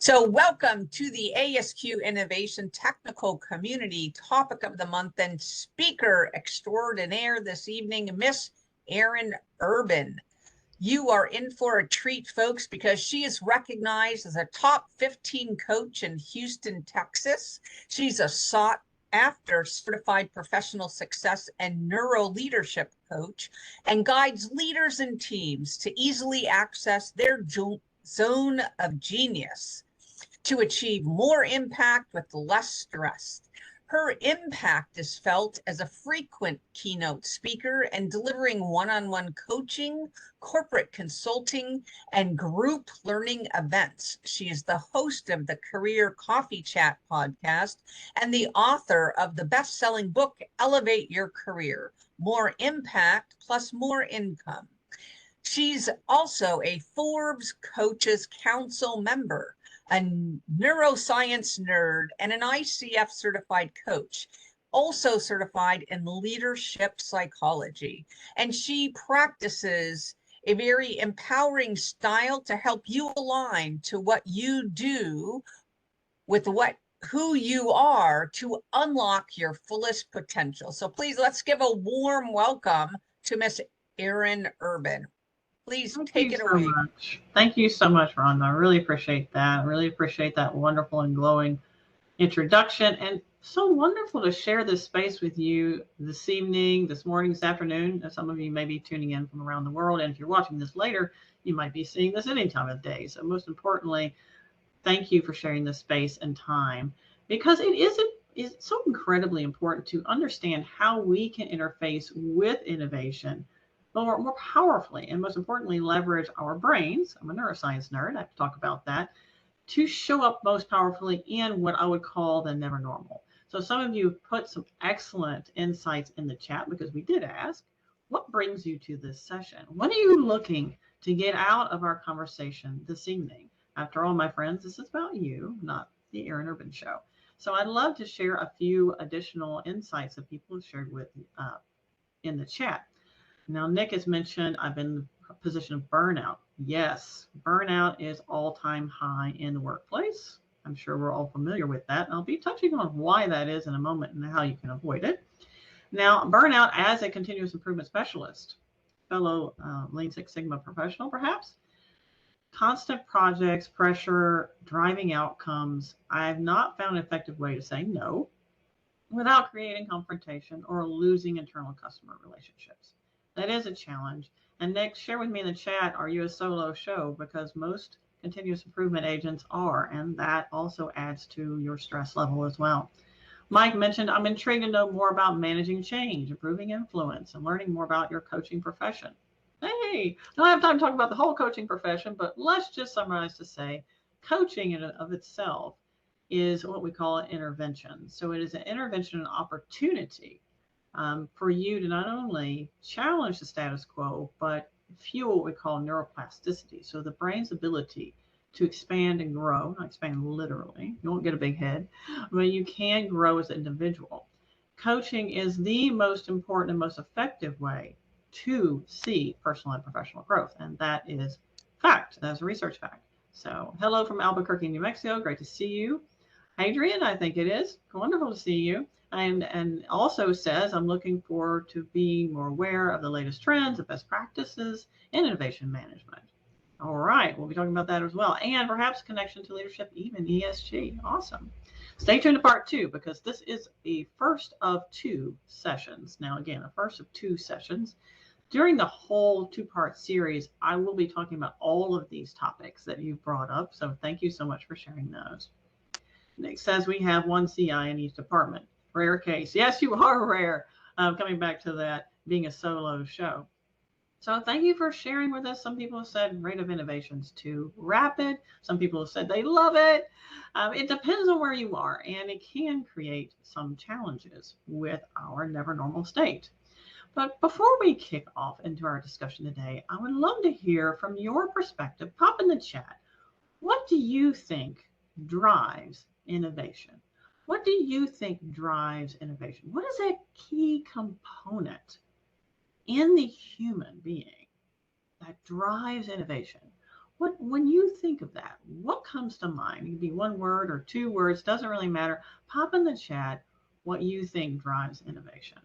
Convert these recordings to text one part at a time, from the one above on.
So welcome to the ASQ Innovation Technical Community Topic of the Month and speaker extraordinaire this evening, Miss Erin Urban. You are in for a treat, folks, because she is recognized as a top 15 coach in Houston, Texas. She's a sought after certified professional success and neuro leadership coach and guides leaders and teams to easily access their zone of genius to achieve more impact with less stress. Her impact is felt as a frequent keynote speaker and delivering one-on-one coaching, corporate consulting, and group learning events. She is the host of the Career Coffee Chat podcast and the author of the best-selling book, Elevate Your Career, More Impact Plus More Income. She's also a Forbes Coaches Council member, a neuroscience nerd, and an ICF certified coach, also certified in leadership psychology. And she practices a very empowering style to help you align to what you do with who you are to unlock your fullest potential. So please, let's give a warm welcome to Miss Erin Urban. Please take it away. Thank you so much, Rhonda. I really appreciate that. I really appreciate that wonderful and glowing introduction. And so wonderful to share this space with you this evening, this morning, this afternoon. Some of you may be tuning in from around the world. And if you're watching this later, you might be seeing this any time of day. So most importantly, thank you for sharing this space and time, because it's so incredibly important to understand how we can interface with innovation more powerfully, and most importantly, leverage our brains. I'm a neuroscience nerd. I have to talk about that to show up most powerfully in what I would call the never normal. So some of you put some excellent insights in the chat, because we did ask, what brings you to this session? What are you looking to get out of our conversation this evening? After all, my friends, this is about you, not the Erin Urban Show. So I'd love to share a few additional insights that people have shared with in the chat. Now, Nick has mentioned I've been in the position of burnout. Yes, burnout is all-time high in the workplace. I'm sure we're all familiar with that. And I'll be touching on why that is in a moment and how you can avoid it. Now, burnout as a continuous improvement specialist, fellow Lean Six Sigma professional, perhaps. Constant projects, pressure, driving outcomes. I have not found an effective way to say no without creating confrontation or losing internal customer relationships. That is a challenge. And Nick, share with me in the chat, are you a solo show? Because most continuous improvement agents are, and that also adds to your stress level as well. Mike mentioned, I'm intrigued to know more about managing change, improving influence, and learning more about your coaching profession. Hey, I don't have time to talk about the whole coaching profession, but let's just summarize to say coaching in and of itself is what we call an intervention. So it is an intervention and opportunity for you to not only challenge the status quo, but fuel what we call neuroplasticity. So the brain's ability to expand and grow, not expand literally, you won't get a big head, but you can grow as an individual. Coaching is the most important and most effective way to see personal and professional growth. And that is fact. That's a research fact. So hello from Albuquerque, New Mexico. Great to see you. Adrian, I think it is. Wonderful to see you. And also says, I'm looking forward to being more aware of the latest trends and best practices in innovation management. All right, we'll be talking about that as well. And perhaps connection to leadership, even ESG. Awesome. Stay tuned to part 2, because this is the first of 2 sessions. Now, again, the first of 2 sessions. During the whole 2-part series, I will be talking about all of these topics that you've brought up. So thank you so much for sharing those. Nick says we have 1 CI in each department. Rare case. Yes, you are rare. Coming back to that, being a solo show. So thank you for sharing with us. Some people have said rate of innovation is too rapid. Some people have said they love it. It depends on where you are, and it can create some challenges with our never normal state. But before we kick off into our discussion today, I would love to hear from your perspective. Pop in the chat. What do you think drives innovation? What do you think drives innovation? What is a key component in the human being that drives innovation? When you think of that, what comes to mind? It can be one word or two words, doesn't really matter. Pop in the chat what you think drives innovation.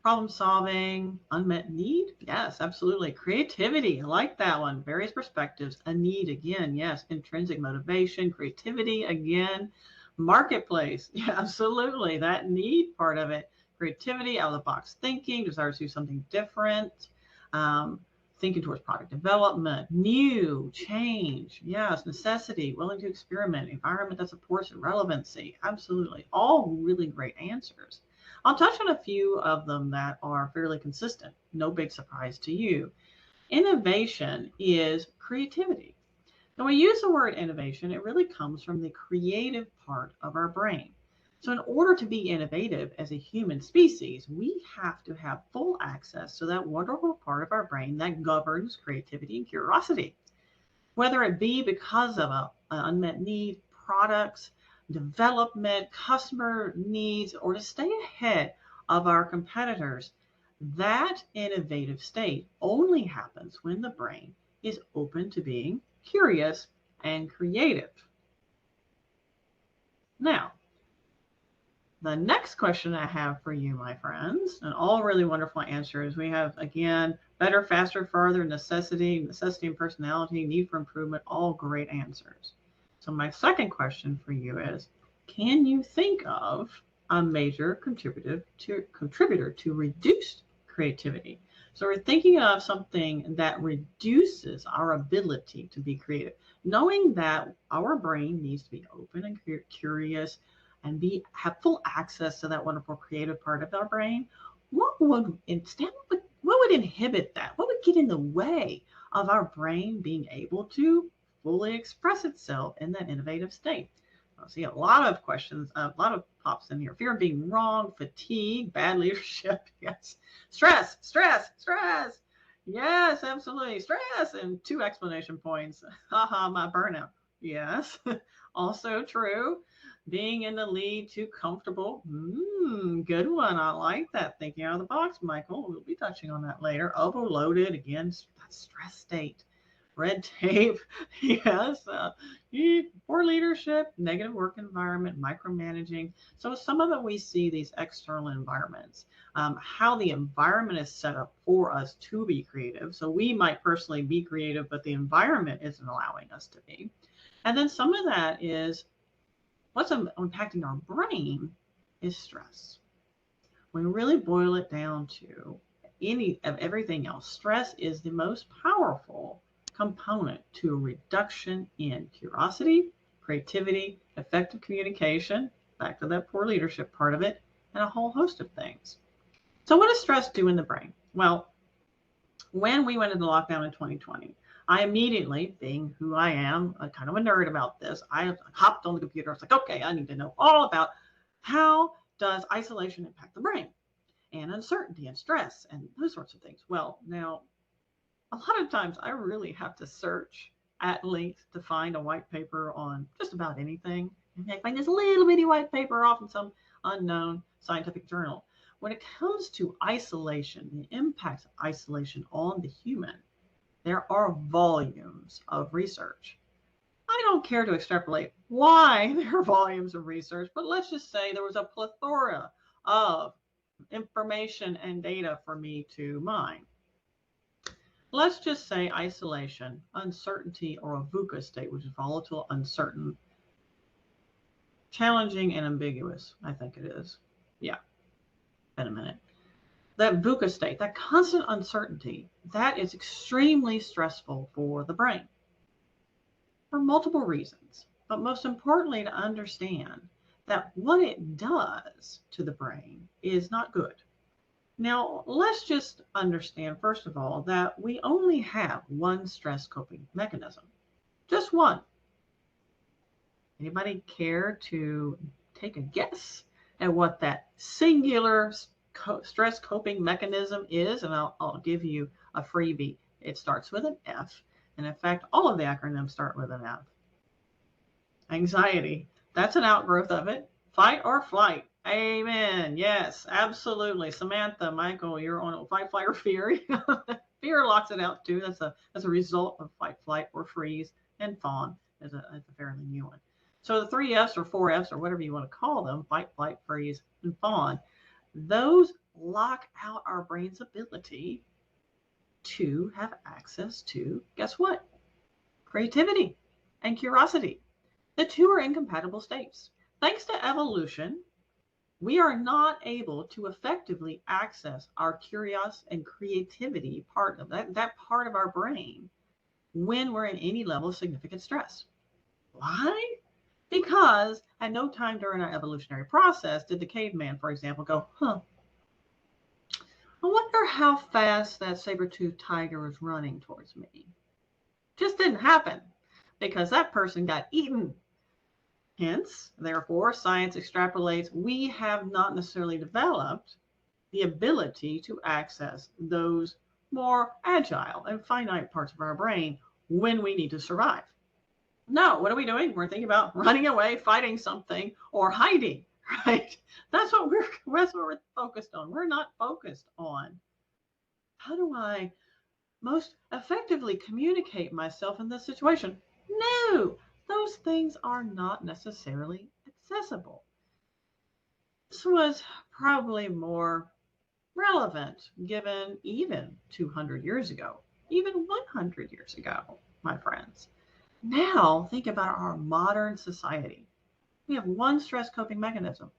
Problem solving, unmet need. Yes, absolutely. Creativity. I like that one. Various perspectives. A need again. Yes. Intrinsic motivation, creativity again. Marketplace. Yeah, absolutely. That need part of it. Creativity, out of the box thinking, desire to do something different. Thinking towards product development, new, change. Yes. Necessity, willing to experiment, environment that supports relevancy. Absolutely. All really great answers. I'll touch on a few of them that are fairly consistent. No big surprise to you. Innovation is creativity. When we use the word innovation, it really comes from the creative part of our brain. So in order to be innovative as a human species, we have to have full access to that wonderful part of our brain that governs creativity and curiosity. Whether it be because of an unmet need, products, development, customer needs, or to stay ahead of our competitors, that innovative state only happens when the brain is open to being curious and creative. Now, the next question I have for you, my friends, and all really wonderful answers. We have, again, better, faster, farther, necessity and personality, need for improvement, all great answers. So my second question for you is, can you think of a major contributor to reduced creativity? So we're thinking of something that reduces our ability to be creative, knowing that our brain needs to be open and curious and have full access to that wonderful creative part of our brain. What would inhibit that? What would get in the way of our brain being able to fully express itself in that innovative state? I see a lot of questions, a lot of pops in here. Fear of being wrong, fatigue, bad leadership. Yes. Stress. Yes, absolutely. Stress and 2 explanation points. Haha, my burnout. Yes. Also true. Being in the lead, too comfortable. Good one. I like that. Thinking out of the box, Michael. We'll be touching on that later. Overloaded. Again, that stress state. Red tape. Yes. Poor leadership, negative work environment, micromanaging. So some of it we see these external environments, how the environment is set up for us to be creative. So we might personally be creative, but the environment isn't allowing us to be. And then some of that is what's impacting our brain is stress. When we really boil it down to everything else, stress is the most powerful component to a reduction in curiosity, creativity, effective communication, back to that poor leadership part of it, and a whole host of things. So what does stress do in the brain? Well, when we went into lockdown in 2020, I immediately, being who I am, kind of a nerd about this, I hopped on the computer. I was like, okay, I need to know all about how does isolation impact the brain and uncertainty and stress and those sorts of things. Well, now, a lot of times I really have to search at length to find a white paper on just about anything. And I find this little bitty white paper off in some unknown scientific journal. When it comes to isolation, the impacts of isolation on the human, there are volumes of research. I don't care to extrapolate why there are volumes of research, but let's just say there was a plethora of information and data for me to mine. Let's just say isolation, uncertainty, or a VUCA state, which is volatile, uncertain, challenging, and ambiguous. I think it is. Yeah, in a minute. That VUCA state, that constant uncertainty, that is extremely stressful for the brain for multiple reasons. But most importantly, to understand that what it does to the brain is not good. Now, let's just understand, first of all, that we only have one stress coping mechanism. Just one. Anybody care to take a guess at what that singular stress coping mechanism is? And I'll give you a freebie. It starts with an F. And in fact, all of the acronyms start with an F. Anxiety. That's an outgrowth of it. Fight or flight. Amen. Yes, absolutely. Samantha, Michael, you're on fight, flight, or fear. Fear locks it out too. That's a result of fight, flight, or freeze, and fawn is a fairly new one. So the three F's or four F's or whatever you want to call them, fight, flight, freeze, and fawn, those lock out our brain's ability to have access to, guess what? Creativity and curiosity. The two are incompatible states. Thanks to evolution, we are not able to effectively access our curiosity and creativity part of that part of our brain when we're in any level of significant stress. Why? Because at no time during our evolutionary process did the caveman, for example, go, I wonder how fast that saber-toothed tiger is running towards me. Just didn't happen because that person got eaten. Hence, therefore, science extrapolates we have not necessarily developed the ability to access those more agile and finite parts of our brain when we need to survive. No, what are we doing? We're thinking about running away, fighting something, or hiding, right? That's what we're focused on. We're not focused on how do I most effectively communicate myself in this situation. No, those things are not necessarily accessible. This was probably more relevant given even 200 years ago, even 100 years ago, my friends. Now, think about our modern society. We have one stress coping mechanism,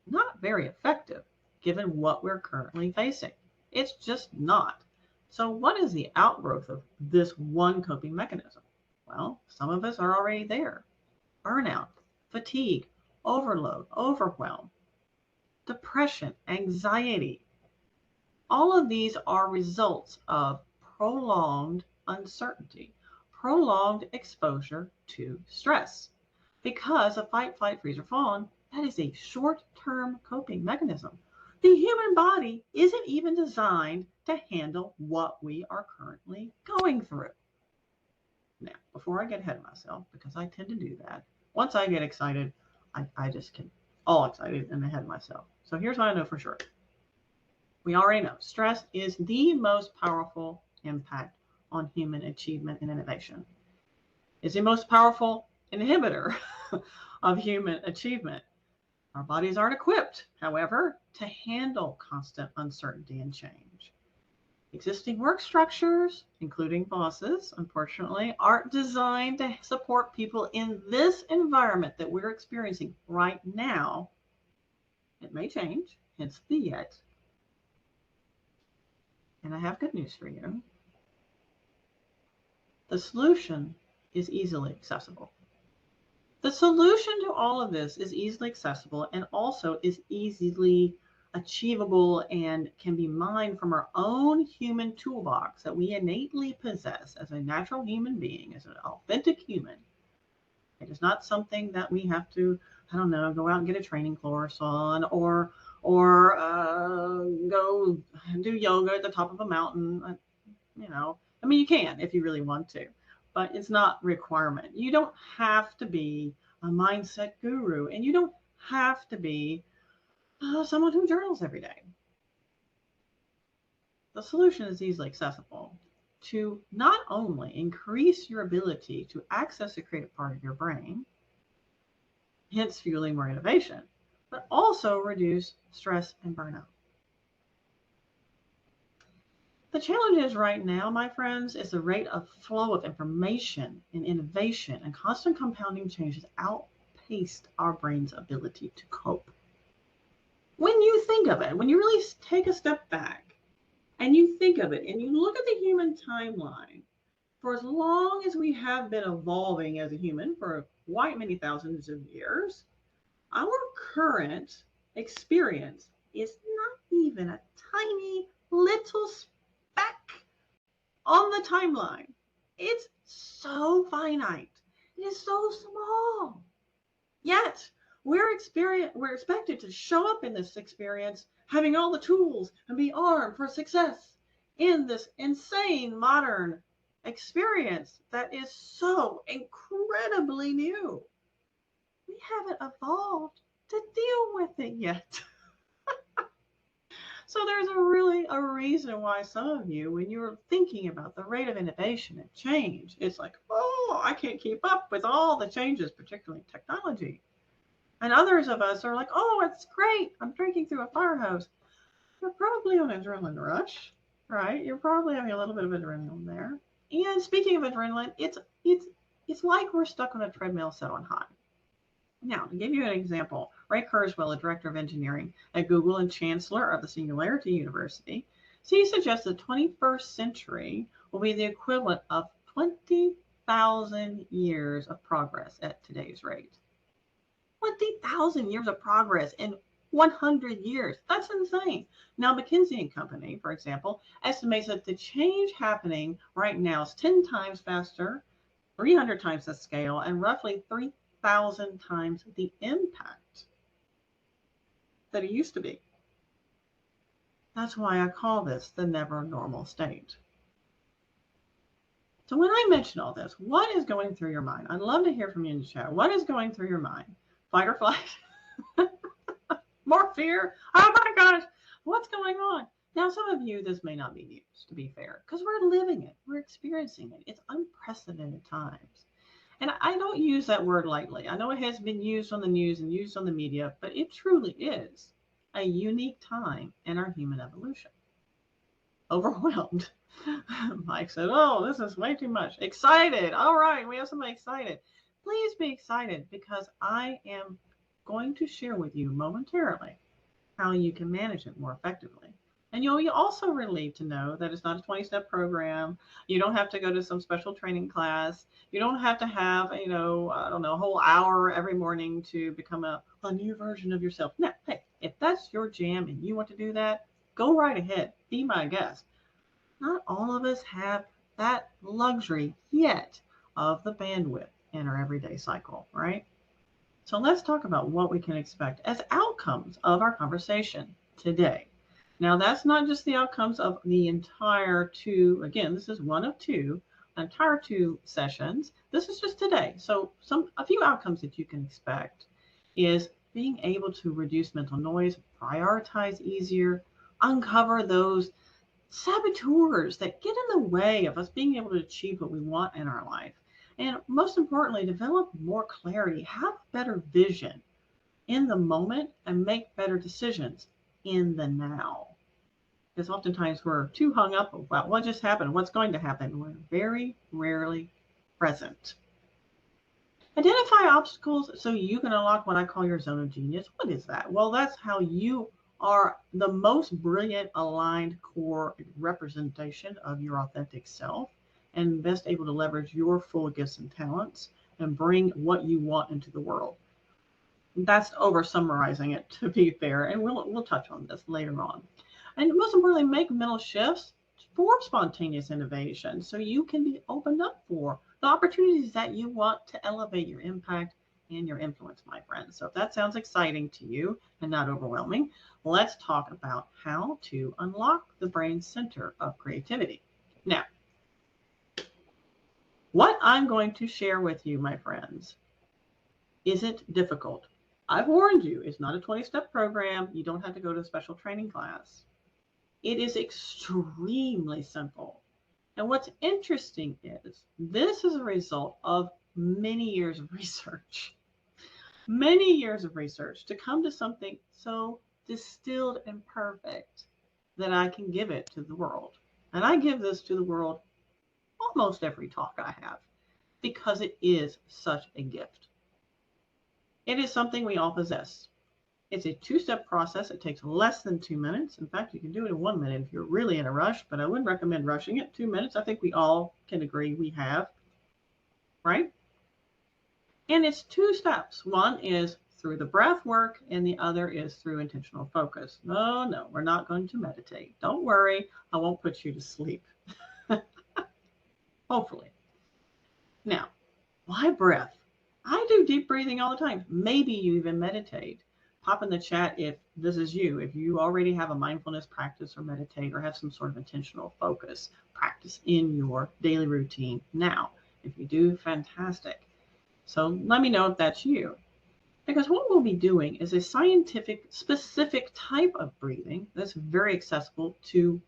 not very effective given what we're currently facing. It's just not. So, what is the outgrowth of this one coping mechanism? Well, some of us are already there. Burnout, fatigue, overload, overwhelm, depression, anxiety. All of these are results of prolonged uncertainty, prolonged exposure to stress. Because a fight, flight, freeze, or fawn, that is a short-term coping mechanism. The human body isn't even designed to handle what we are currently going through. Now, before I get ahead of myself, because I tend to do that, once I get excited, I just get all excited and ahead of myself. So here's what I know for sure. We already know stress is the most powerful impact on human achievement and innovation. It's the most powerful inhibitor of human achievement. Our bodies aren't equipped, however, to handle constant uncertainty and change. Existing work structures, including bosses, unfortunately, aren't designed to support people in this environment that we're experiencing right now. It may change, hence the yet. And I have good news for you. The solution is easily accessible. The solution to all of this is easily accessible and also is easily achievable and can be mined from our own human toolbox that we innately possess as a natural human being, as an authentic human. It is not something that we have to, I don't know, go out and get a training course on or go do yoga at the top of a mountain. I mean, you can if you really want to, but it's not a requirement. You don't have to be a mindset guru, and you don't have to be someone who journals every day. The solution is easily accessible to not only increase your ability to access the creative part of your brain, hence fueling more innovation, but also reduce stress and burnout. The challenge is right now, my friends, is the rate of flow of information and innovation and constant compounding changes outpaced our brain's ability to cope. When you think of it, when you really take a step back and you think of it and you look at the human timeline, for as long as we have been evolving as a human for quite many thousands of years, our current experience is not even a tiny little speck on the timeline. It's so finite. It is so small. Yet we're expected to show up in this experience having all the tools and be armed for success in this insane modern experience that is so incredibly new. We haven't evolved to deal with it yet. So there's a reason why some of you, when you're thinking about the rate of innovation and change, it's like, oh, I can't keep up with all the changes, particularly in technology. And others of us are like, oh, it's great. I'm drinking through a fire hose. You're probably on an adrenaline rush, right? You're probably having a little bit of adrenaline there. And speaking of adrenaline, it's like we're stuck on a treadmill set on high. Now, to give you an example, Ray Kurzweil, a director of engineering at Google and chancellor of the Singularity University, so he suggests the 21st century will be the equivalent of 20,000 years of progress at today's rate. 20,000 years of progress in 100 years. That's insane. Now, McKinsey and Company, for example, estimates that the change happening right now is 10 times faster, 300 times the scale, and roughly 3,000 times the impact that it used to be. That's why I call this the never normal state. So when I mention all this, what is going through your mind? I'd love to hear from you in the chat. What is going through your mind? Fight or flight? More fear? Oh my gosh, what's going on? Now, some of you, this may not be news, to be fair, because we're living it. We're experiencing it. It's unprecedented times. And I don't use that word lightly. I know it has been used on the news and used on the media, but it truly is a unique time in our human evolution. Overwhelmed. Mike said, oh, this is way too much. Excited. All right, we have somebody excited. Please be excited because I am going to share with you momentarily how you can manage it more effectively. And you'll be also relieved to know that it's not a 20-step program. You don't have to go to some special training class. You don't have to have, I don't know, a whole hour every morning to become a new version of yourself. No, hey, if that's your jam and you want to do that, go right ahead. Be my guest. Not all of us have that luxury yet of the bandwidth in our everyday cycle, right? So let's talk about what we can expect as outcomes of our conversation today. Now, that's not just the outcomes of the entire two. Again, this is one of two, entire two sessions. This is just today. So a few outcomes that you can expect is being able to reduce mental noise, prioritize easier, uncover those saboteurs that get in the way of us being able to achieve what we want in our life. And most importantly, develop more clarity, have better vision in the moment, and make better decisions in the now. Because oftentimes we're too hung up about what just happened, what's going to happen. We're very rarely present. Identify obstacles so you can unlock what I call your zone of genius. What is that? Well, that's how you are the most brilliant, aligned core representation of your authentic self and best able to leverage your full gifts and talents and bring what you want into the world. That's over summarizing it, to be fair, and we'll touch on this later on. And most importantly, make mental shifts for spontaneous innovation so you can be opened up for the opportunities that you want to elevate your impact and your influence, my friends. So if that sounds exciting to you and not overwhelming, let's talk about how to unlock the brain center of creativity. Now, what I'm going to share with you, my friends, isn't difficult. I've warned you, it's not a 20-step program. You don't have to go to a special training class. It is extremely simple. And what's interesting is this is a result of many years of research. Many years of research to come to something so distilled and perfect that I can give it to the world. And I give this to the world almost every talk I have because it is such a gift. It is something we all possess. It's a two-step process. It takes less than 2 minutes. In fact, you can do it in 1 minute if you're really in a rush, but I wouldn't recommend rushing it. 2 minutes, I think we all can agree we have, right? And it's two steps. One is through the breath work, and the other is through intentional focus. No, we're not going to meditate. Don't worry, I won't put you to sleep. Hopefully. Now, why breath? I do deep breathing all the time. Maybe you even meditate. Pop in the chat if this is you, if you already have a mindfulness practice or meditate or have some sort of intentional focus practice in your daily routine now. If you do, fantastic. So let me know if that's you. Because what we'll be doing is a scientific specific type of breathing that's very accessible to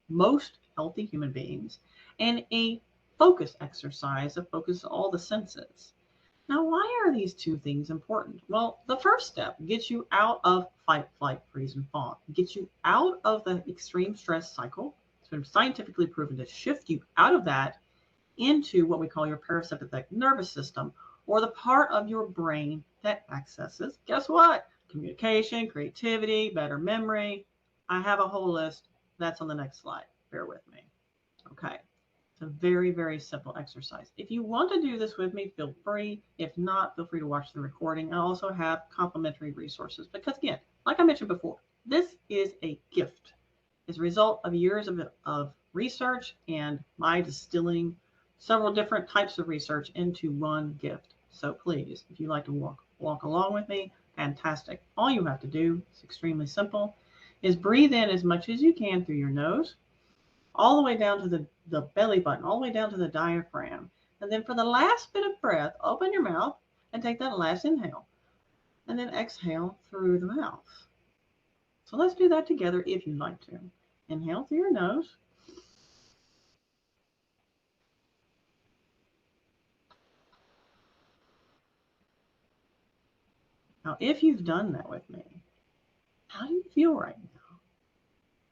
most healthy human beings, and a focus exercise that focuses all the senses. Now, why are these two things important? Well, the first step gets you out of fight, flight, freeze, and fawn. It gets you out of the extreme stress cycle. It's been scientifically proven to shift you out of that into what we call your parasympathetic nervous system, or the part of your brain that accesses, guess what? Communication, creativity, better memory. I have a whole list. That's on the next slide. Bear with me. Okay. It's a very, very simple exercise. If you want to do this with me, feel free. If not, feel free to watch the recording. I also have complimentary resources because, again, like I mentioned before, this is a gift. It's a result of years of research and my distilling several different types of research into one gift. So please, if you'd like to walk along with me, fantastic. All you have to do, it's extremely simple, is breathe in as much as you can through your nose, all the way down to the belly button, all the way down to the diaphragm. And then for the last bit of breath, open your mouth and take that last inhale. And then exhale through the mouth. So let's do that together if you'd like to. Inhale through your nose. Now, if you've done that with me, how do you feel right now?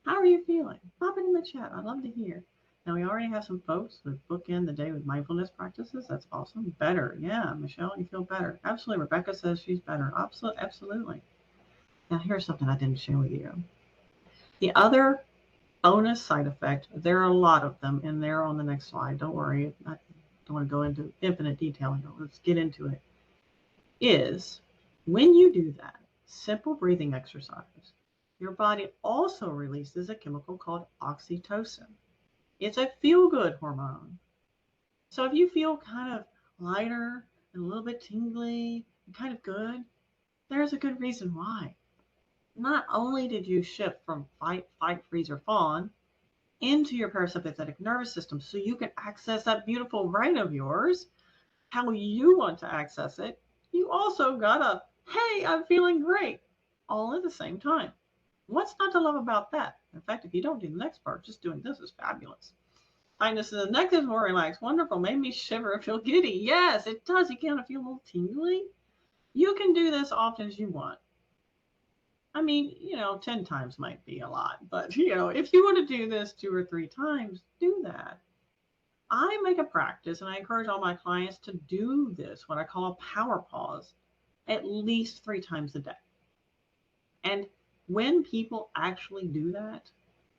How are you feeling? Pop it in the chat. I'd love to hear. Now, we already have some folks that book in the day with mindfulness practices. That's awesome. Better. Yeah, Michelle, you feel better. Absolutely. Rebecca says she's better. Absolutely. Now, here's something I didn't share with you. The other bonus side effect, there are a lot of them, and they're on the next slide. Don't worry. I don't want to go into infinite detail here. Let's get into it. Is when you do that simple breathing exercise, your body also releases a chemical called oxytocin. It's a feel-good hormone. So if you feel kind of lighter and a little bit tingly and kind of good, there's a good reason why. Not only did you shift from fight, freeze, or fawn into your parasympathetic nervous system so you can access that beautiful brain of yours, how you want to access it, you also got a, hey, I'm feeling great, all at the same time. What's not to love about that? In fact, if you don't do the next part, just doing this is fabulous. Tightness in the neck is more relaxed. Wonderful. Made me shiver and feel giddy. Yes, it does. You kind of feel a little tingly. You can do this often as you want. I mean, 10 times might be a lot, but, if you want to do this 2 or 3 times, do that. I make a practice, and I encourage all my clients to do this, what I call a power pause, at least 3 times a day. And when people actually do that,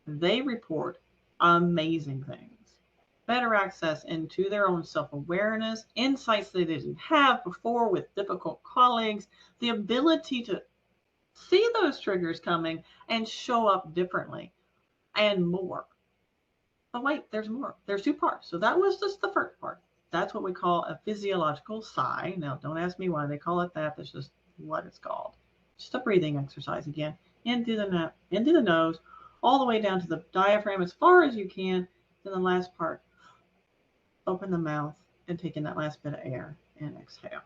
they report amazing things. Better access into their own self-awareness, insights they didn't have before with difficult colleagues, the ability to see those triggers coming and show up differently, and more. But wait, there's more. There's 2 parts. So that was just the first part. That's what we call a physiological sigh. Now, don't ask me why they call it that. That's just what it's called. Just a breathing exercise again. Into the nose, all the way down to the diaphragm as far as you can. Then the last part, open the mouth and take in that last bit of air and exhale.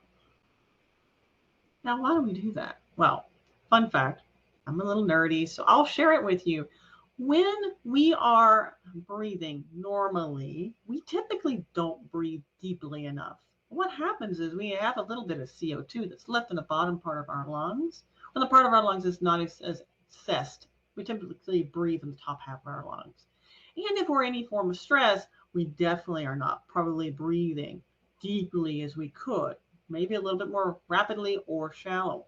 Now, why do we do that? Well, fun fact, I'm a little nerdy, so I'll share it with you. When we are breathing normally, we typically don't breathe deeply enough. What happens is we have a little bit of CO2 that's left in the bottom part of our lungs. When the part of our lungs is not as accessed, we typically breathe in the top half of our lungs. And if we're in any form of stress, we definitely are not probably breathing deeply as we could, maybe a little bit more rapidly or shallow.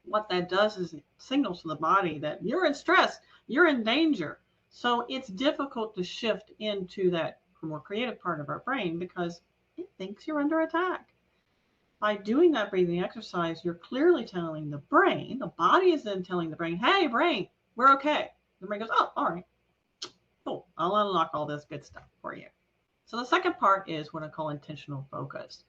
What that does is it signals to the body that you're in stress, you're in danger. So it's difficult to shift into that more creative part of our brain because it thinks you're under attack. By doing that breathing exercise, you're clearly telling the brain, the body is then telling the brain, hey, brain, we're okay. The brain goes, oh, all right, cool. I'll unlock all this good stuff for you. So the second part is what I call intentional focus.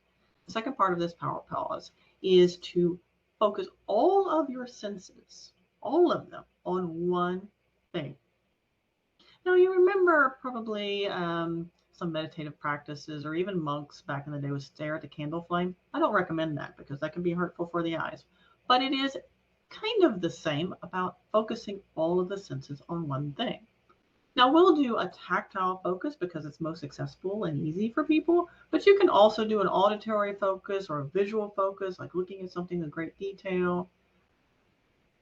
The second part of this power pause is to focus all of your senses, all of them, on one thing. Now, you remember probably some meditative practices, or even monks back in the day would stare at the candle flame. I don't recommend that because that can be hurtful for the eyes. But it is kind of the same about focusing all of the senses on one thing. Now we'll do a tactile focus because it's most accessible and easy for people, but you can also do an auditory focus or a visual focus, like looking at something in great detail.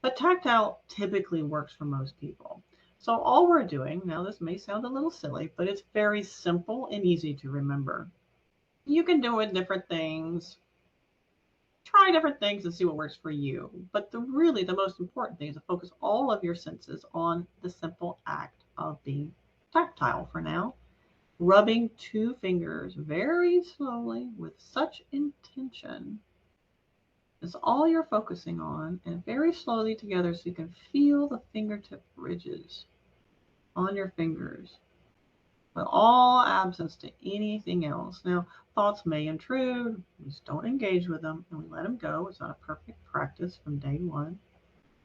But tactile typically works for most people. So all we're doing, now this may sound a little silly, but it's very simple and easy to remember. You can do it different things, try different things and see what works for you. But really the most important thing is to focus all of your senses on the simple act of being tactile for now. Rubbing 2 fingers very slowly with such intention is all you're focusing on, and very slowly together so you can feel the fingertip ridges on your fingers with all absence to anything else. Now, thoughts may intrude. We just don't engage with them and we let them go. It's not a perfect practice from day one,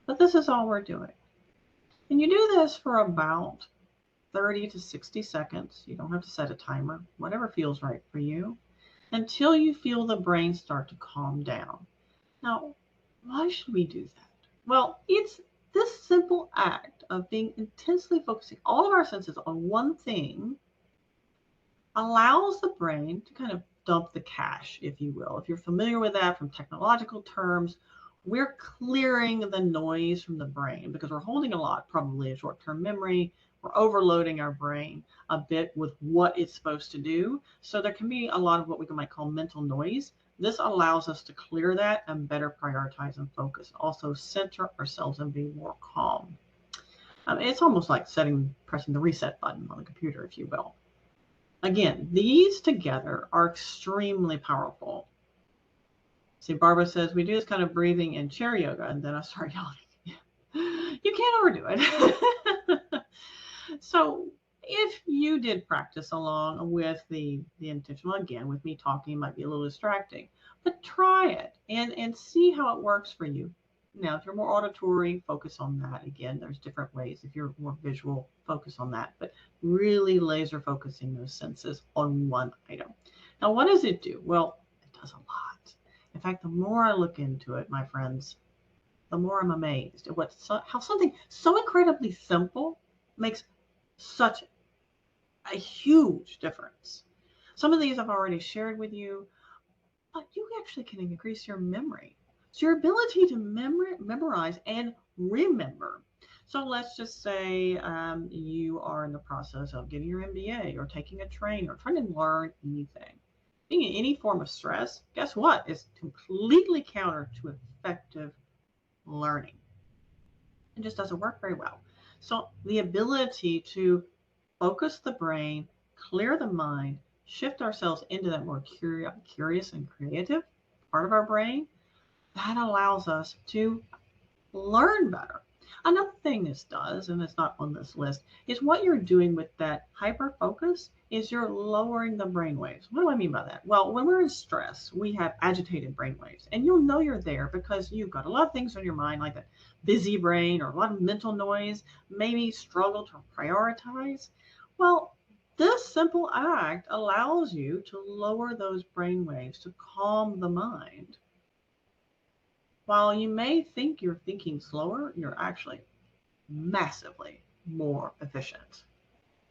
but this is all we're doing. And you do this for about 30 to 60 seconds. You don't have to set a timer, whatever feels right for you, until you feel the brain start to calm down. Now, why should we do that? Well, it's this simple act of being intensely focusing all of our senses on one thing allows the brain to kind of dump the cache, if you will. If you're familiar with that from technological terms, we're clearing the noise from the brain because we're holding a lot, probably a short-term memory. We're overloading our brain a bit with what it's supposed to do. So there can be a lot of what we might call mental noise. This allows us to clear that and better prioritize and focus. Also center ourselves and be more calm. It's almost like pressing the reset button on the computer, if you will. Again, these together are extremely powerful. See, Barbara says, we do this kind of breathing in chair yoga, and then I start yelling. You can't overdo it. So if you did practice along with the intentional, again, with me talking might be a little distracting, but try it and see how it works for you. Now, if you're more auditory, focus on that. Again, there's different ways. If you're more visual, focus on that, but really laser focusing those senses on one item. Now, what does it do? Well, it does a lot. In fact, the more I look into it, my friends, the more I'm amazed at how something so incredibly simple makes such a huge difference. Some of these I've already shared with you, but you actually can increase your memory. So your ability to memorize and remember. So let's just say you are in the process of getting your MBA or taking a train or trying to learn anything. Being in any form of stress, guess what? It's completely counter to effective learning. It just doesn't work very well. So the ability to focus the brain, clear the mind, shift ourselves into that more curious and creative part of our brain, that allows us to learn better. Another thing this does, and it's not on this list, is what you're doing with that hyper focus is you're lowering the brain waves. What do I mean by that? Well, when we're in stress, we have agitated brain waves, and you'll know you're there because you've got a lot of things on your mind, like a busy brain or a lot of mental noise, maybe struggle to prioritize. Well, this simple act allows you to lower those brain waves to calm the mind. While you may think you're thinking slower, you're actually massively more efficient.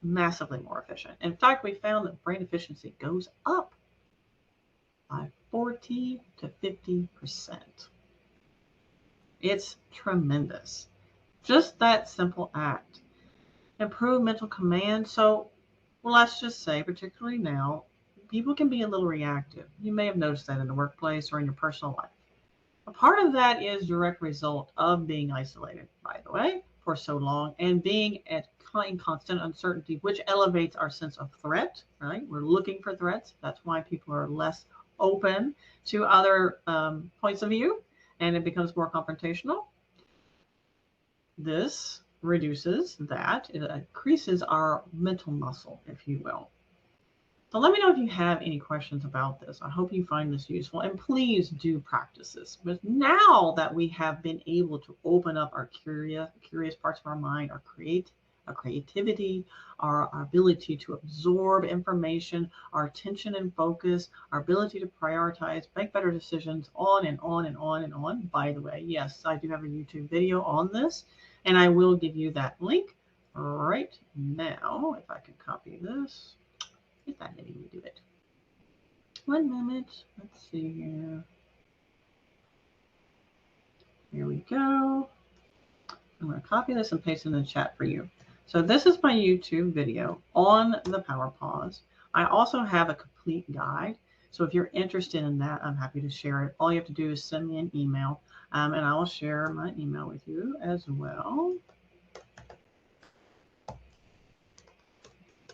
Massively more efficient. In fact, we found that brain efficiency goes up by 40 to 50%. It's tremendous. Just that simple act. Improve mental command. So, well, let's just say, particularly now, people can be a little reactive. You may have noticed that in the workplace or in your personal life. A part of that is direct result of being isolated, by the way, for so long and being in constant uncertainty, which elevates our sense of threat, right? We're looking for threats. That's why people are less open to other points of view, and it becomes more confrontational. This reduces that. It increases our mental muscle, if you will. So let me know if you have any questions about this. I hope you find this useful, and please do practice this. But now that we have been able to open up our curious parts of our mind, our our creativity, our ability to absorb information, our attention and focus, our ability to prioritize, make better decisions, on and on and on and on. By the way, yes, I do have a YouTube video on this, and I will give you that link right now. If I can copy this, is that letting me do it? 1 moment. Let's see here. Here we go. I'm going to copy this and paste it in the chat for you. So this is my YouTube video on the power pause. I also have a complete guide. So if you're interested in that, I'm happy to share it. All you have to do is send me an email, and I will share my email with you as well.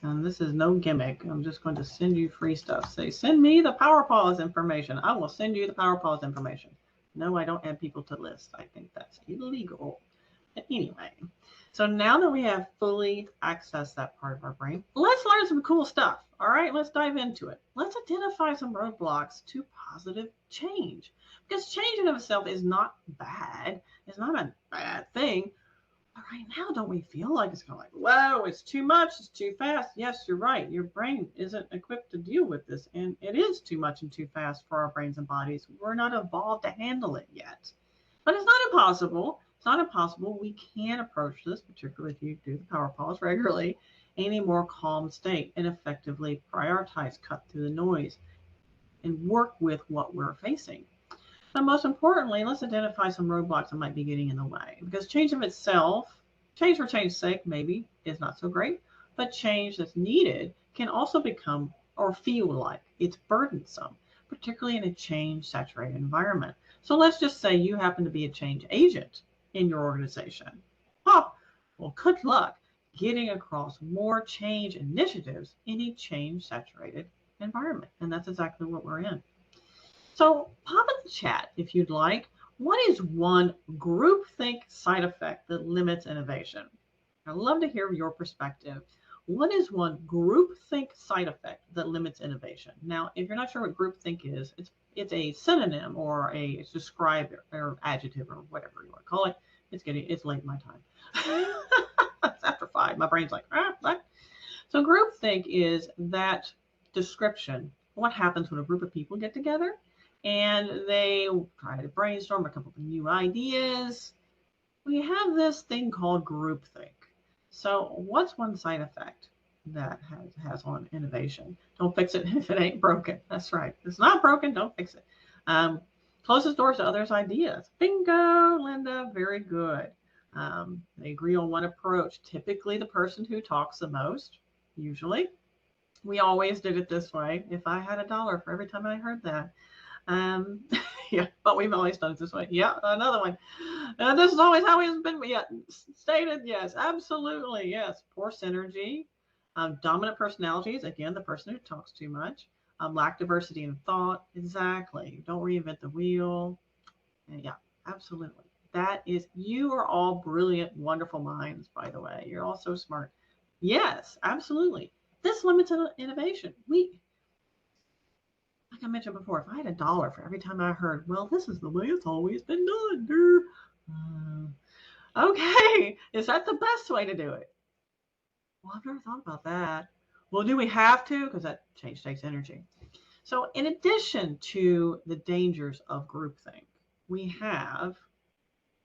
And this is no gimmick. I'm just going to send you free stuff. Say, send me the power pause information. I will send you the power pause information. No, I don't add people to lists. I think that's illegal. But anyway, so now that we have fully accessed that part of our brain, let's learn some cool stuff. All right, let's dive into it. Let's identify some roadblocks to positive change. Because change in itself is not bad. It's not a bad thing. But right now, don't we feel like it's kind of like, whoa, it's too much, it's too fast? Yes, you're right. Your brain isn't equipped to deal with this. And it is too much and too fast for our brains and bodies. We're not evolved to handle it yet. But it's not impossible. It's not impossible. We can approach this, particularly if you do the power pause regularly, in a more calm state and effectively prioritize, cut through the noise, and work with what we're facing. But most importantly, let's identify some roadblocks that might be getting in the way. Because change of itself, change for change's sake, maybe is not so great, but change that's needed can also become or feel like it's burdensome, particularly in a change-saturated environment. So let's just say you happen to be a change agent in your organization. Oh, well, good luck getting across more change initiatives in a change-saturated environment. And that's exactly what we're in. So pop in the chat if you'd like. What is one groupthink side effect that limits innovation? I'd love to hear your perspective. What is one groupthink side effect that limits innovation? Now, if you're not sure what groupthink is, it's a synonym or a describe or adjective or whatever you want to call it. It's late my time. It's after 5. My brain's like, what? So groupthink is that description. What happens when a group of people get together and they try to brainstorm a couple of new ideas? We have this thing called groupthink. So what's one side effect that has on innovation? Don't fix it if it ain't broken. That's right. If it's not broken, don't fix it. Closes doors to others' ideas. Bingo, Linda. Very good. They agree on one approach. Typically the person who talks the most, usually. We always did it this way. If I had $1 for every time I heard that. Yeah, but we've always done it this way. Yeah, another one. This is always how it's been stated. Yes, absolutely. Yes, poor synergy. Dominant personalities. Again, the person who talks too much. Lack diversity in thought. Exactly. Don't reinvent the wheel. Yeah, absolutely. That is, you are all brilliant, wonderful minds, by the way. You're all so smart. Yes, absolutely. This limits innovation. Like I mentioned before, if I had $1 for every time I heard, well, this is the way it's always been done. Okay, is that the best way to do it? Well, I've never thought about that. Well, do we have to? Because that change takes energy. So in addition to the dangers of groupthink, we have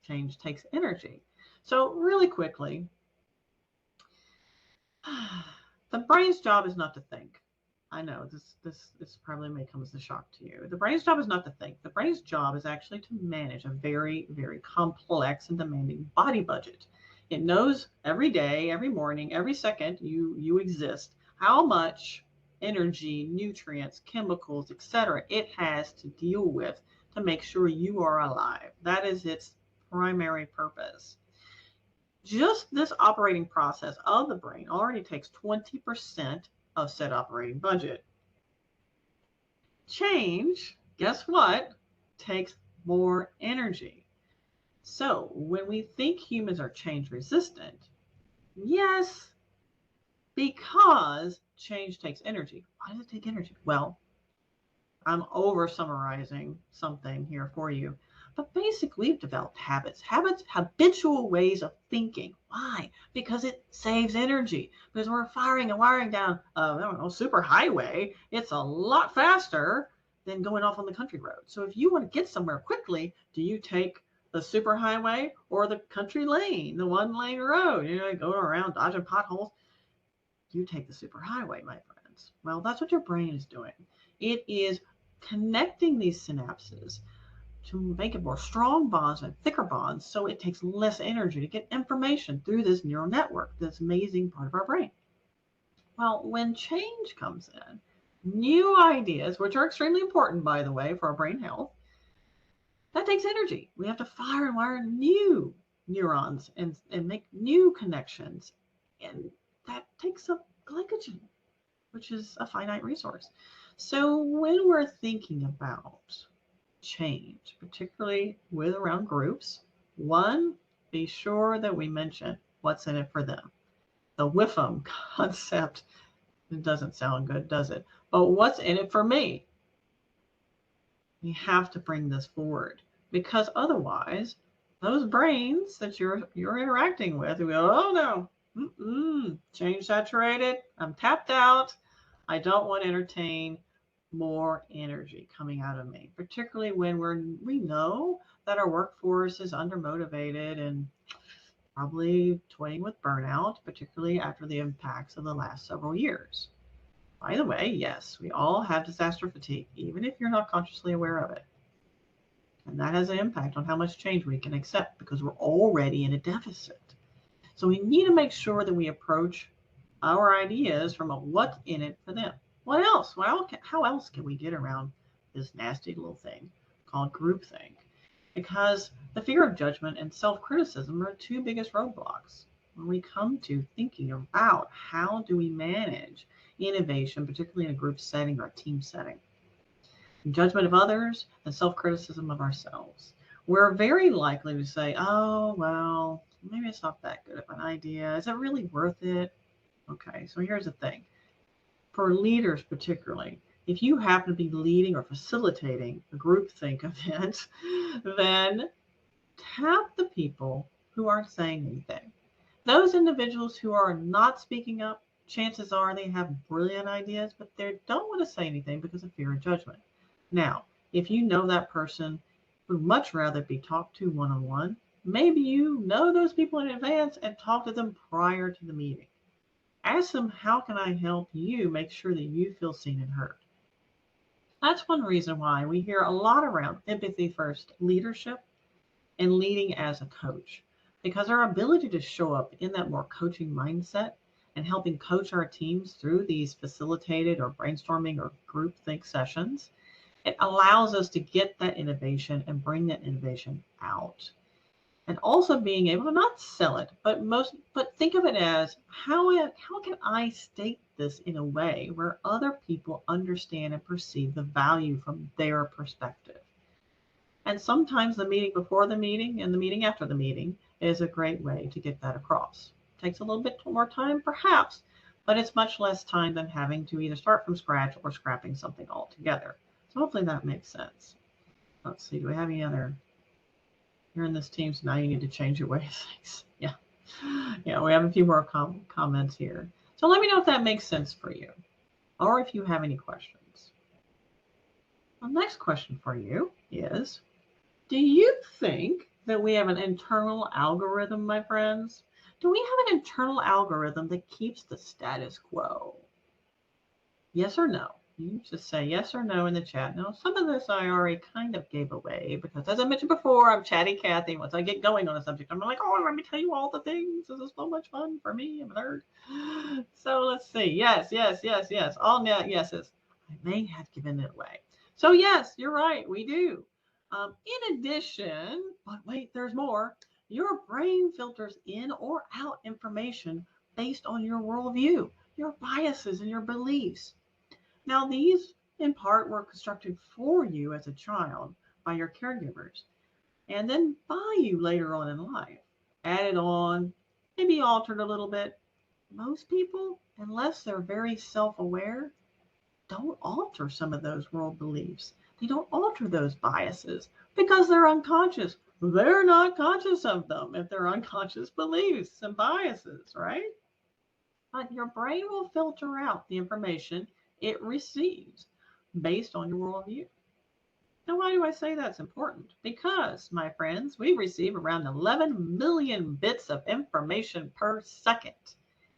change takes energy. So really quickly, the brain's job is not to think. I know this probably may come as a shock to you. The brain's job is not to think. The brain's job is actually to manage a very, very complex and demanding body budget. It knows every day, every morning, every second you exist, how much energy, nutrients, chemicals, etc. it has to deal with to make sure you are alive. That is its primary purpose. Just this operating process of the brain already takes 20% of said operating budget. Change, guess what, takes more energy. So when we think humans are change resistant, yes, because change takes energy. Why does it take energy? Well, I'm over summarizing something here for you, But basically, we've developed habits, habitual ways of thinking. Why? Because it saves energy. Because we're firing and wiring down, I don't know, super highway. It's a lot faster than going off on the country road. So if you want to get somewhere quickly, do you take the super highway or the country lane, the 1-lane road? Going around dodging potholes. You take the super highway, my friends. Well, that's what your brain is doing. It is connecting these synapses to make it more strong bonds and thicker bonds, so it takes less energy to get information through this neural network, this amazing part of our brain. Well, when change comes in, new ideas, which are extremely important, by the way, for our brain health, that takes energy. We have to fire and wire new neurons and make new connections. And that takes up glycogen, which is a finite resource. So when we're thinking about change, particularly with around groups, one, be sure that we mention what's in it for them. The WIFM concept, it doesn't sound good, does it? But what's in it for me? We have to bring this forward, because otherwise those brains that you're interacting with will go, oh no, change saturated, I'm tapped out, I don't want to entertain more energy coming out of me, particularly when we know that our workforce is undermotivated and probably toying with burnout, particularly after the impacts of the last several years. By the way, yes, we all have disaster fatigue, even if you're not consciously aware of it. And that has an impact on how much change we can accept because we're already in a deficit. So we need to make sure that we approach our ideas from a what's in it for them. What else? How else can we get around this nasty little thing called groupthink? Because the fear of judgment and self-criticism are the two biggest roadblocks when we come to thinking about how do we manage innovation, particularly in a group setting or a team setting. Judgment of others and self-criticism of ourselves. We're very likely to say, oh, well, maybe it's not that good of an idea. Is it really worth it? Okay, so here's the thing. For leaders particularly, if you happen to be leading or facilitating a groupthink event, then tap the people who aren't saying anything. Those individuals who are not speaking up, chances are they have brilliant ideas, but they don't want to say anything because of fear of judgment. Now, if you know that person would much rather be talked to one-on-one, maybe you know those people in advance and talk to them prior to the meeting. Ask them, how can I help you make sure that you feel seen and heard? That's one reason why we hear a lot around empathy first leadership and leading as a coach, because our ability to show up in that more coaching mindset and helping coach our teams through these facilitated or brainstorming or group think sessions, it allows us to get that innovation and bring that innovation out. And also being able to not sell it, but think of it as how can I state this in a way where other people understand and perceive the value from their perspective. And sometimes the meeting before the meeting and the meeting after the meeting is a great way to get that across. It takes a little bit more time, perhaps, but it's much less time than having to either start from scratch or scrapping something altogether. So hopefully that makes sense. Let's see, do we have any other? You're in this team, so now you need to change your way of things. Yeah, we have a few more comments here. So let me know if that makes sense for you, or if you have any questions. The next question for you is, do you think that we have an internal algorithm, my friends? Do we have an internal algorithm that keeps the status quo? Yes or no? You just say yes or no in the chat. Now, some of this I already kind of gave away because, as I mentioned before, I'm chatty Cathy. Once I get going on a subject, I'm like, oh, let me tell you all the things. This is so much fun for me. I'm a nerd. So let's see. Yes. All net yeses. I may have given it away. So yes, you're right. We do. In addition, but wait, there's more. Your brain filters in or out information based on your worldview, your biases, and your beliefs. Now, these in part were constructed for you as a child by your caregivers, and then by you later on in life. Added on, maybe altered a little bit. Most people, unless they're very self-aware, don't alter some of those world beliefs. They don't alter those biases because they're unconscious. They're not conscious of them if they're unconscious beliefs and biases, right? But your brain will filter out the information it receives based on your worldview. Now, why do I say that's important? Because, my friends, we receive around 11 million bits of information per second.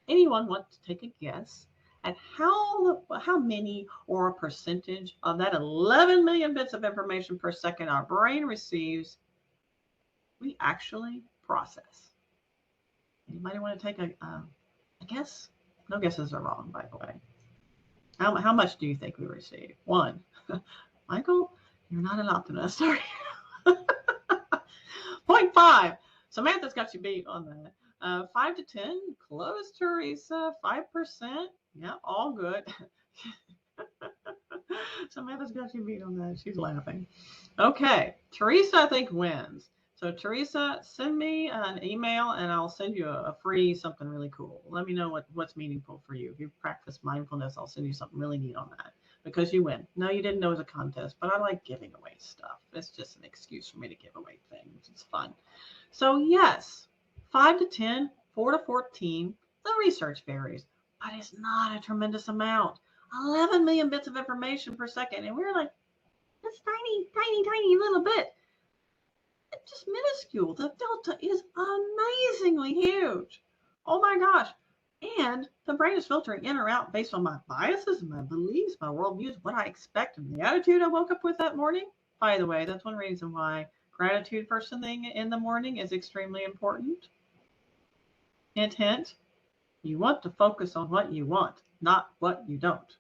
Anyone want to take a guess at how many or a percentage of that 11 million bits of information per second our brain receives we actually process? Anybody want to take a guess? No guesses are wrong, by the way. How much do you think we receive? One. Michael, you're not an optimist, are you? 0.5. Samantha's got you beat on that. 5 to 10. Close, Teresa. 5%. Yeah, all good. Samantha's got you beat on that. She's laughing. Okay. Teresa, I think, wins. So, Teresa, send me an email and I'll send you a free something really cool. Let me know what's meaningful for you. If you practice mindfulness, I'll send you something really neat on that because you win. No, you didn't know it was a contest, but I like giving away stuff. It's just an excuse for me to give away things. It's fun. So, yes, 5 to 10, 4 to 14. The research varies, but it's not a tremendous amount. 11 million bits of information per second. And we're like, that's tiny, tiny, tiny little bit. It's just minuscule. The delta is amazingly huge. Oh my gosh. And the brain is filtering in or out based on my biases, my beliefs, my worldviews, what I expect, and the attitude I woke up with that morning. By the way, that's one reason why gratitude first thing in the morning is extremely important. Hint, hint. You want to focus on what you want, not what you don't.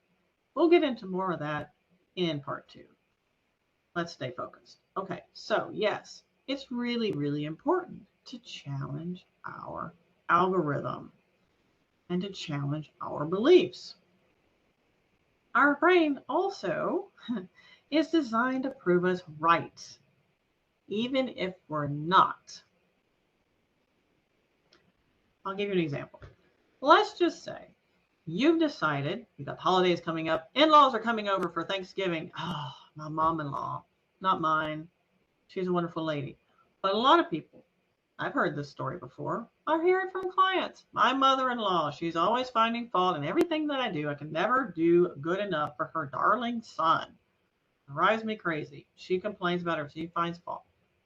We'll get into more of that in part 2. Let's stay focused. Okay, so yes, it's really, really important to challenge our algorithm and to challenge our beliefs. Our brain also is designed to prove us right, even if we're not. I'll give you an example. Let's just say you've decided, you've got holidays coming up, in-laws are coming over for Thanksgiving. Oh, my mom-in-law, not mine. She's a wonderful lady. But a lot of people, I've heard this story before. I hear it from clients. My mother-in-law, she's always finding fault in everything that I do. I can never do good enough for her darling son. It drives me crazy. She complains about her. She finds fault.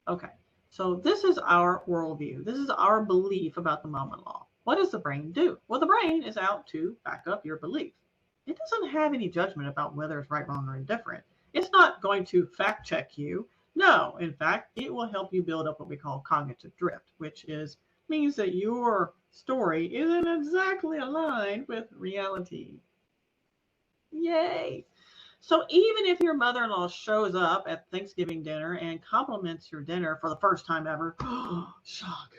Okay, so this is our worldview. This is our belief about the mom-in-law. What does the brain do? Well, the brain is out to back up your belief. It doesn't have any judgment about whether it's right, wrong, or indifferent. It's not going to fact check you. No, in fact, it will help you build up what we call cognitive drift, which means that your story isn't exactly aligned with reality. Yay! So even if your mother-in-law shows up at Thanksgiving dinner and compliments your dinner for the first time ever, shock,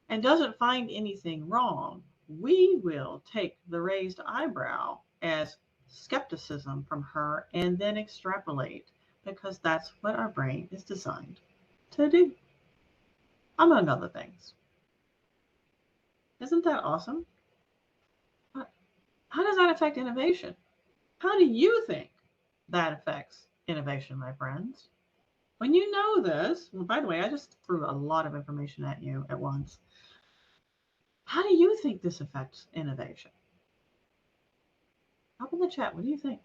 and doesn't find anything wrong, we will take the raised eyebrow as skepticism from her and then extrapolate, because that's what our brain is designed to do, among other things. Isn't that awesome? How does that affect innovation? How do you think that affects innovation, my friends? When you know this, well, by the way, I just threw a lot of information at you at once. How do you think this affects innovation? Up in the chat, what do you think?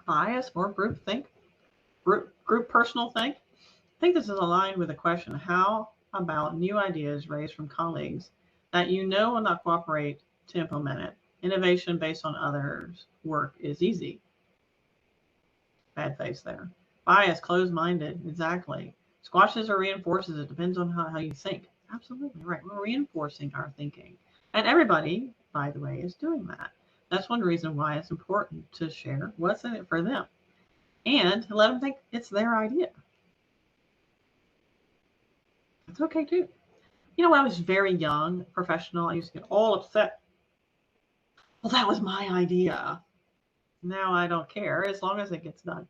Bias or group think? Group personal think? I think this is aligned with the question, how about new ideas raised from colleagues that you know will not cooperate to implement it? Innovation based on others' work is easy. Bad face there. Bias, closed-minded, exactly. Squashes or reinforces, it depends on how you think. Absolutely right. We're reinforcing our thinking. And everybody, by the way, is doing that. That's one reason why it's important to share what's in it for them and to let them think it's their idea. It's okay too. You know, when I was very young, professional, I used to get all upset. Well, that was my idea. Now I don't care as long as it gets done.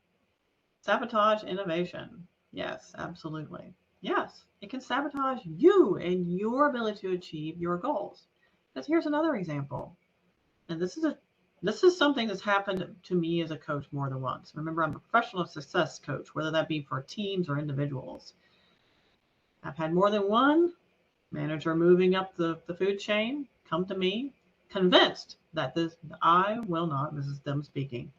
Sabotage innovation. Yes, absolutely. Yes, it can sabotage you and your ability to achieve your goals. Because here's another example. And this is something that's happened to me as a coach more than once. Remember, I'm a professional success coach, whether that be for teams or individuals. I've had more than one manager moving up the food chain come to me convinced that this is them speaking,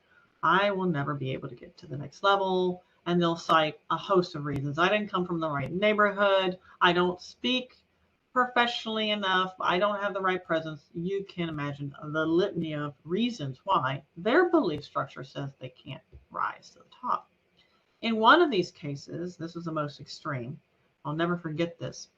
I will never be able to get to the next level. And they'll cite a host of reasons. I didn't come from the right neighborhood. I don't speak professionally enough. I don't have the right presence. You can imagine the litany of reasons why their belief structure says they can't rise to the top. In one of these cases, this was the most extreme. I'll never forget this.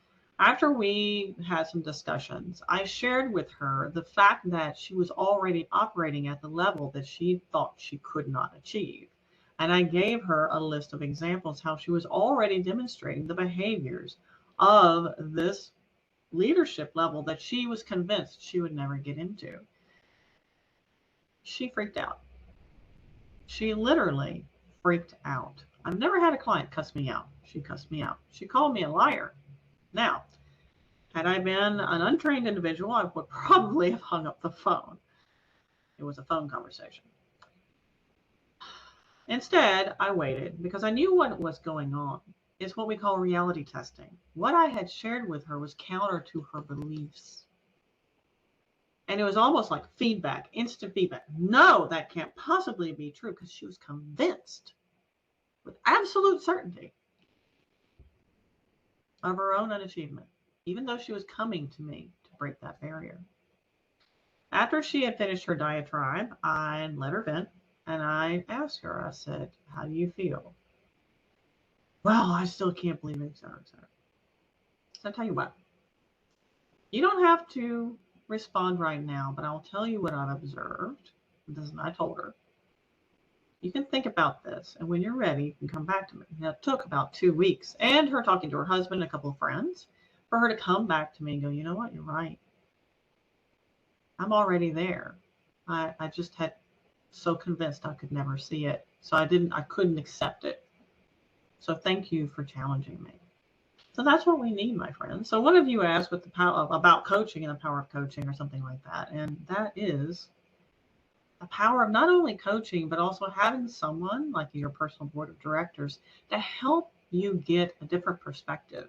After we had some discussions, I shared with her the fact that she was already operating at the level that she thought she could not achieve. And I gave her a list of examples how she was already demonstrating the behaviors of this leadership level that she was convinced she would never get into. She freaked out. She literally freaked out. I've never had a client cuss me out. She cussed me out. She called me a liar. Now, had I been an untrained individual, I would probably have hung up the phone. It was a phone conversation. Instead, I waited because I knew what was going on. It's what we call reality testing. What I had shared with her was counter to her beliefs. And it was almost like feedback, instant feedback. No, that can't possibly be true, because she was convinced with absolute certainty of her own unachievement, even though she was coming to me to break that barrier. After she had finished her diatribe, I let her vent, and I asked her, I said, how do you feel? Well, I still can't believe it, etc., etc. So I'll tell you what, you don't have to respond right now, but I'll tell you what I've observed. This is what I told her. You can think about this, and when you're ready, you can come back to me. Now, it took about 2 weeks, and her talking to her husband and a couple of friends, for her to come back to me and go, you know what, you're right. I'm already there. I just had so convinced I could never see it. So I couldn't accept it. So thank you for challenging me. So that's what we need, my friends. So one of you asked what the power about coaching and the power of coaching or something like that. And that is the power of not only coaching, but also having someone like your personal board of directors to help you get a different perspective.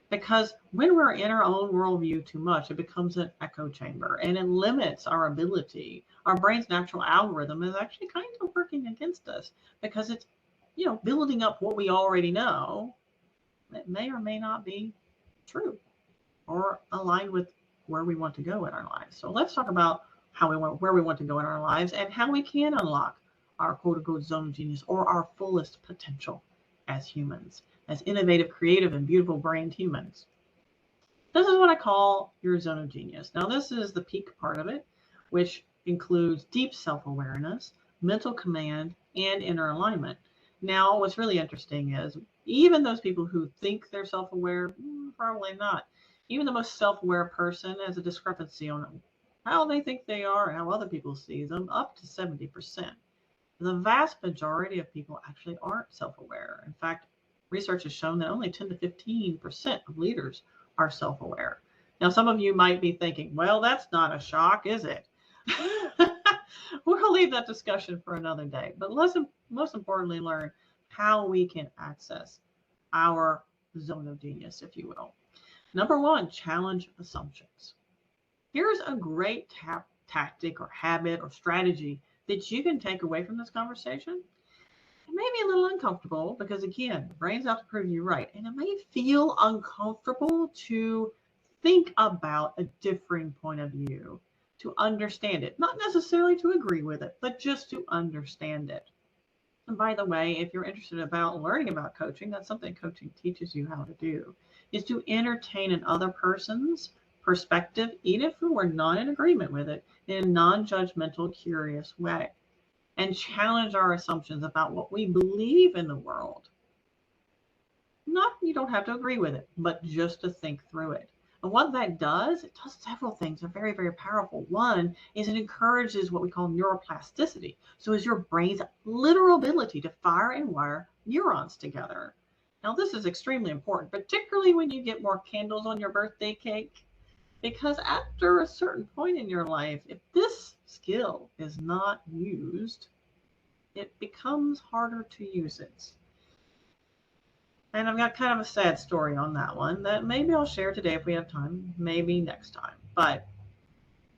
Because when we're in our own worldview too much, it becomes an echo chamber, and it limits our ability. Our brain's natural algorithm is actually kind of working against us, because it's, building up what we already know that may or may not be true or aligned with where we want to go in our lives. So let's talk about where we want to go in our lives, and how we can unlock our quote unquote zone of genius, or our fullest potential as humans, as innovative, creative, and beautiful brained humans. This is what I call your zone of genius. Now, this is the peak part of it, which includes deep self-awareness, mental command, and inner alignment. Now, what's really interesting is even those people who think they're self-aware, probably not. Even the most self-aware person has a discrepancy on how they think they are and how other people see them, up to 70%. The vast majority of people actually aren't self-aware. In fact, research has shown that only 10 to 15% of leaders are self-aware. Now, some of you might be thinking, well, that's not a shock, is it? We'll leave that discussion for another day. But let's most importantly learn how we can access our zone of genius, if you will. Number one, challenge assumptions. Here's a great tactic or habit or strategy that you can take away from this conversation. It may be a little uncomfortable because, again, the brain's out to prove you right. And it may feel uncomfortable to think about a differing point of view, to understand it. Not necessarily to agree with it, but just to understand it. And by the way, if you're interested about learning about coaching, that's something coaching teaches you how to do, is to entertain another person's perspective, even if we're not in agreement with it, in a non-judgmental, curious way, and challenge our assumptions about what we believe in the world. Not, you don't have to agree with it, but just to think through it. And what that does, it does several things that are very, very powerful. One is it encourages what we call neuroplasticity. So it's your brain's literal ability to fire and wire neurons together. Now, this is extremely important, particularly when you get more candles on your birthday cake. Because after a certain point in your life, if this skill is not used, it becomes harder to use it. And I've got kind of a sad story on that one that maybe I'll share today if we have time, maybe next time. But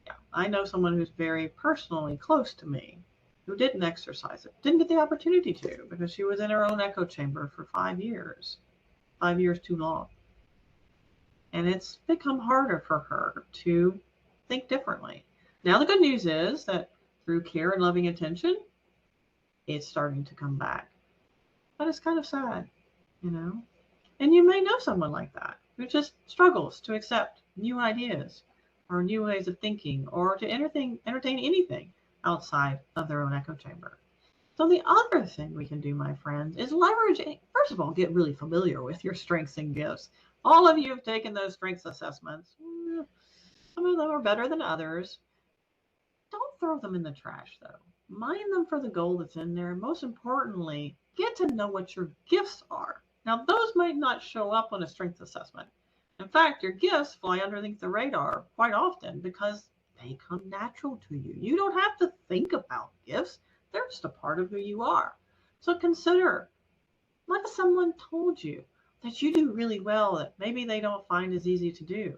yeah, I know someone who's very personally close to me who didn't exercise it, didn't get the opportunity to because she was in her own echo chamber for 5 years, 5 years too long. And it's become harder for her to think differently. Now, the good news is that through care and loving attention, it's starting to come back. But it's kind of sad, you know? And you may know someone like that who just struggles to accept new ideas or new ways of thinking or to entertain anything outside of their own echo chamber. So the other thing we can do, my friends, is leverage. First of all, get really familiar with your strengths and gifts. All of you have taken those strengths assessments. Some of them are better than others. Don't throw them in the trash, though. Mine them for the gold that's in there. And most importantly, get to know what your gifts are. Now, those might not show up on a strengths assessment. In fact, your gifts fly underneath the radar quite often because they come natural to you. You don't have to think about gifts. They're just a part of who you are. So consider, what if someone told you that you do really well that maybe they don't find as easy to do?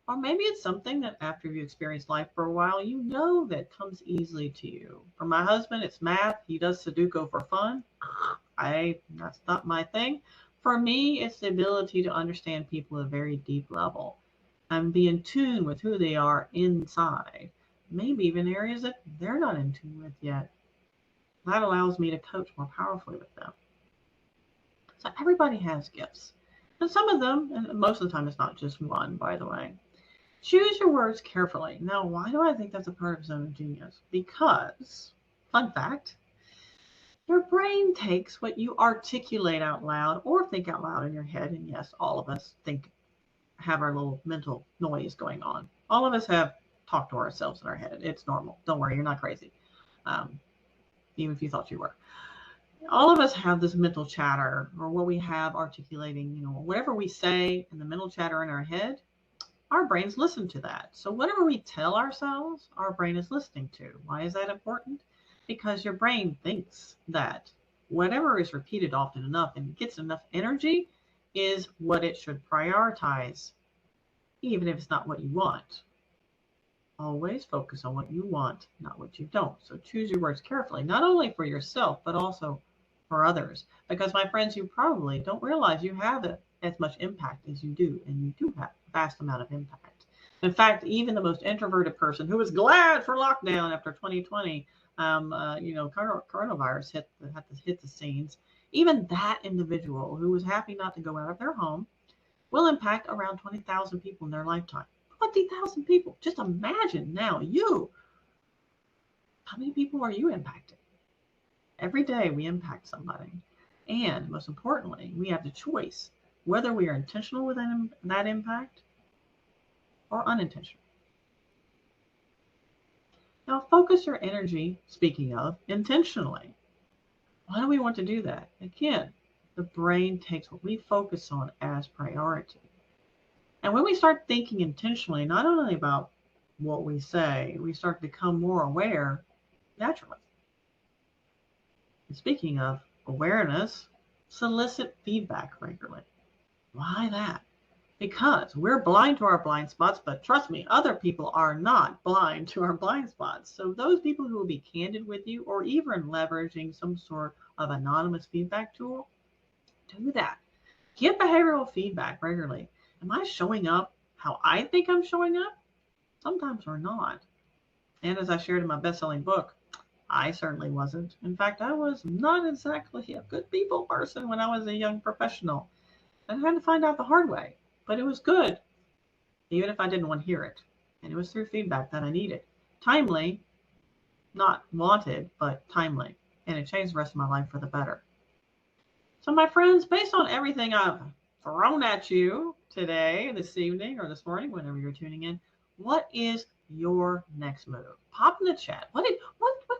Or maybe it's something that after you experience life for a while, you know that comes easily to you. For my husband, it's math. He does Sudoku for fun. That's not my thing. For me, it's the ability to understand people at a very deep level and be in tune with who they are inside. Maybe even areas that they're not in tune with yet. That allows me to coach more powerfully with them. So everybody has gifts. And some of them, and most of the time it's not just one, by the way. Choose your words carefully. Now, why do I think that's a part of zone of genius? Because, fun fact, your brain takes what you articulate out loud or think out loud in your head. And yes, all of us have our little mental noise going on. All of us have talked to ourselves in our head. It's normal. Don't worry, you're not crazy. Even if you thought you were. All of us have this mental chatter, or what we have articulating, whatever we say in the mental chatter in our head, our brains listen to that. So whatever we tell ourselves, our brain is listening to. Why is that important? Because your brain thinks that whatever is repeated often enough and gets enough energy is what it should prioritize, even if it's not what you want. Always focus on what you want, not what you don't. So choose your words carefully, not only for yourself, but also for others. Because, my friends, you probably don't realize you have as much impact as you do, and you do have a vast amount of impact. In fact, even the most introverted person who was glad for lockdown after 2020, coronavirus hit the scenes, even that individual who was happy not to go out of their home will impact around 20,000 people in their lifetime. 20,000 people. Just imagine now, how many people are you impacting? Every day we impact somebody. And most importantly, we have the choice whether we are intentional with that impact or unintentional. Now, focus your energy, speaking of, intentionally. Why do we want to do that? Again, the brain takes what we focus on as priority. And when we start thinking intentionally, not only about what we say, we start to become more aware naturally. And speaking of awareness, solicit feedback regularly. Why that? Because we're blind to our blind spots, but trust me, other people are not blind to our blind spots. So those people who will be candid with you or even leveraging some sort of anonymous feedback tool, do that. Give behavioral feedback regularly. Am I showing up how I think I'm showing up? Sometimes we're not. And as I shared in my best-selling book, I certainly wasn't. In fact, I was not exactly a good people person when I was a young professional. I had to find out the hard way, but it was good, even if I didn't want to hear it. And it was through feedback that I needed. Timely, not wanted, but timely. And it changed the rest of my life for the better. So my friends, based on everything I've thrown at you today, this evening, or this morning, whenever you're tuning in, what is your next move? Pop in the chat. What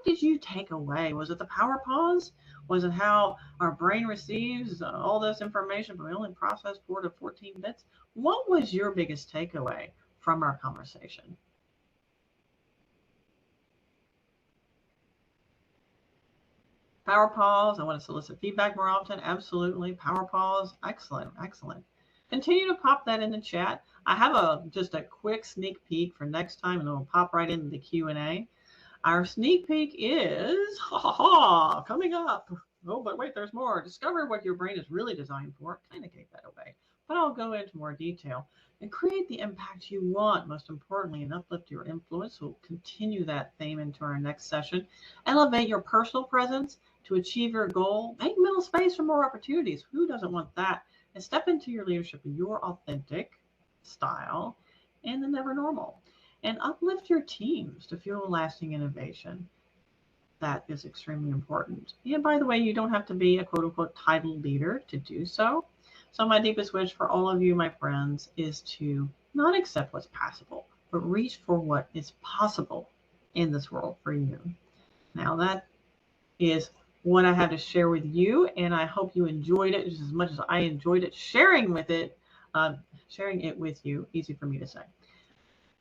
did you take away? Was it the power pause? Was it how our brain receives all this information but we only process 4 to 14 bits? What was your biggest takeaway from our conversation. Power pause. I want to solicit feedback more often. Absolutely. Power pause. Excellent. Excellent. Continue to pop that in the chat. I have just a quick sneak peek for next time, and it'll pop right into the Q&A. Our sneak peek is coming up. Oh, but wait, there's more. Discover what your brain is really designed for. Kind of gave that away, but I'll go into more detail. And create the impact you want, most importantly, and uplift your influence. We'll continue that theme into our next session. Elevate your personal presence to achieve your goal. Make mental space for more opportunities. Who doesn't want that? And step into your leadership in your authentic style and the never normal. And uplift your teams to fuel lasting innovation. That is extremely important. And by the way, you don't have to be a quote unquote title leader to do so. So my deepest wish for all of you, my friends, is to not accept what's possible, but reach for what is possible in this world for you. Now that is what I had to share with you, and I hope you enjoyed it just as much as I enjoyed it sharing it with you. Easy for me to say.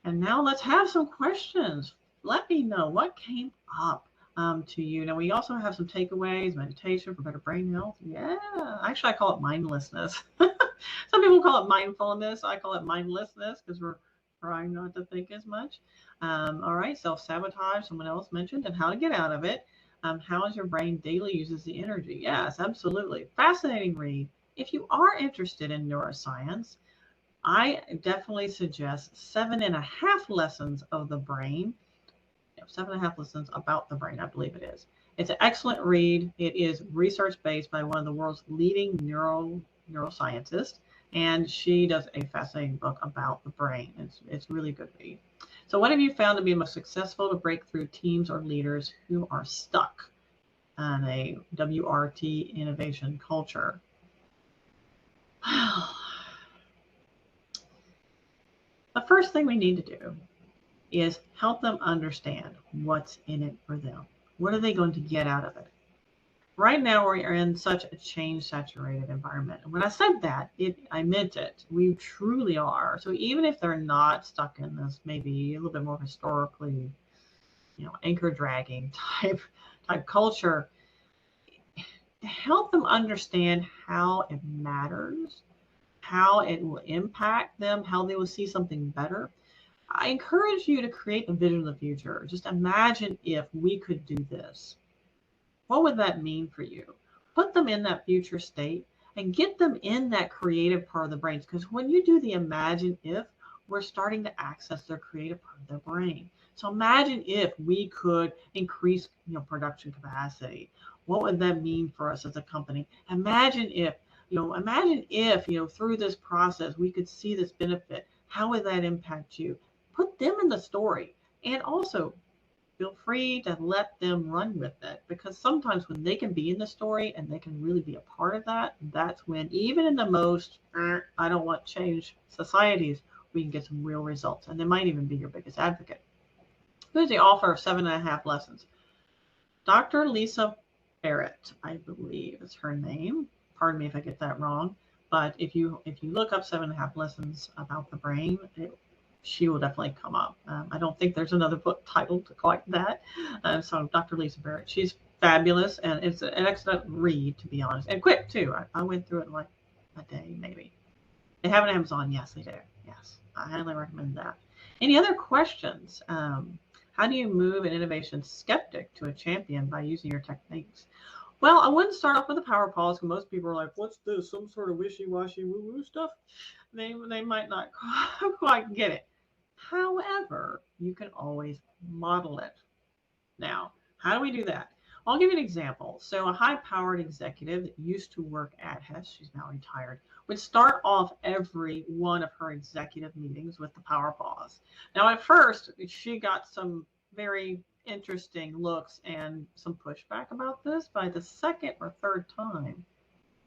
And now let's have some questions. Let me know what came up to you. Now, we also have some takeaways, meditation for better brain health. Yeah, actually, I call it mindlessness. Some people call it mindfulness. I call it mindlessness because we're trying not to think as much. All right, self-sabotage, someone else mentioned, and how to get out of it. How is your brain daily uses the energy? Yes, absolutely. Fascinating read. If you are interested in neuroscience, I definitely suggest 7.5 lessons of the brain. 7.5 lessons about the brain, I believe it is. It's an excellent read. It is research-based by one of the world's leading neuroscientists, and she does a fascinating book about the brain. It's really good read. So what have you found to be most successful to break through teams or leaders who are stuck in a WRT innovation culture? The first thing we need to do is help them understand what's in it for them. What are they going to get out of it? Right now, we're in such a change-saturated environment. And when I said that, I meant it. We truly are. So even if they're not stuck in this maybe a little bit more historically, anchor dragging type culture, to help them understand how it matters, how it will impact them, how they will see something better, I encourage you to create a vision of the future. Just imagine if we could do this. What would that mean for you? Put them in that future state and get them in that creative part of the brain. Because when you do the imagine if, we're starting to access their creative part of their brain. So imagine if we could increase production capacity. What would that mean for us as a company? Imagine if through this process we could see this benefit. How would that impact you? Put them in the story, and also feel free to let them run with it, because sometimes when they can be in the story and they can really be a part of that, that's when even in the most I don't want change societies, we can get some real results, and they might even be your biggest advocate. Who's the author of 7.5 lessons? Dr. Lisa Barrett, I believe is her name. Pardon me if I get that wrong, but if you look up 7.5 lessons about the brain, she will definitely come up. I don't think there's another book titled quite that. So Dr. Lisa Barrett, she's fabulous, and it's an excellent read, to be honest, and quick too. I went through it in like a day, maybe. They have an Amazon. Yes, they do. Yes, I highly recommend that. Any other questions? How do you move an innovation skeptic to a champion by using your techniques? Well, I wouldn't start off with a power pause, because most people are like, what's this? Some sort of wishy-washy woo-woo stuff? They might not quite get it. However, you can always model it. Now, how do we do that? I'll give you an example. So a high-powered executive that used to work at Hess, she's now retired, would start off every one of her executive meetings with the power pause. Now, at first, she got some very interesting looks and some pushback about this. By the second or third time,